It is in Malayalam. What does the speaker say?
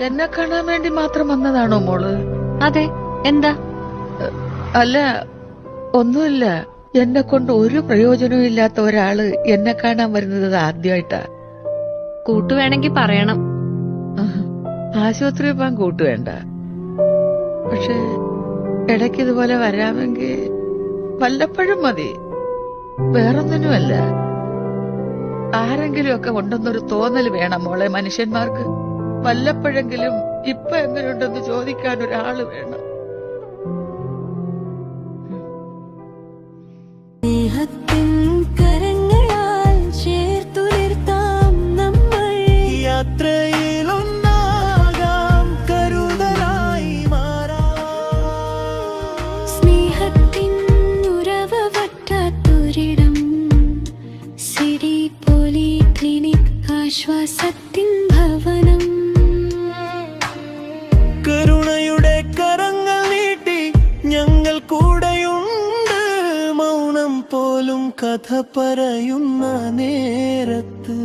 എന്നെ കാണാൻ വേണ്ടി മാത്രം വന്നതാണോ മോള്? അതെ, എന്താ? അല്ല, ഒന്നുമില്ല. എന്നെ കൊണ്ട് ഒരു പ്രയോജനവും ഇല്ലാത്ത ഒരാള് എന്നെ കാണാൻ വരുന്നത് ആദ്യമായിട്ടാ. കൂട്ടു വേണമെങ്കിൽ പറയണം. ആശുപത്രി പോകാൻ കൂട്ടു വേണ്ട. പക്ഷെ ഇടയ്ക്ക് ഇതുപോലെ വരാമെങ്കിൽ വല്ലപ്പോഴും മതി. വേറൊന്നിനുമല്ല. ആരെങ്കിലും ഒക്കെ ഉണ്ടെന്നൊരു തോന്നൽ വേണം മോളെ മനുഷ്യന്മാർക്ക്. വല്ലപ്പോഴെങ്കിലും ഇപ്പൊ എങ്ങനെയുണ്ടെന്ന് ചോദിക്കാൻ ഒരാള് വേണം. സ്നേഹത്തിൻ കരങ്ങളാൽ ചേർത്തുനിർത്താം നമ്മൾ. യാത്രയിൽ ഒന്നാകാം, കരുതലായി മാറാം. സ്നേഹത്തിൻ ഉറവ് വറ്റാത്തൊരിടം. സിഡി പോലി ക്ലിനിക്, ആശ്വാസത്തിൻ ഭവനം. കരുണയുടെ കരങ്ങൾ നീട്ടി ഞങ്ങൾ കൂടെയുണ്ട്. മൗനം പോലും കഥ പറയുന്ന നേരത്ത്.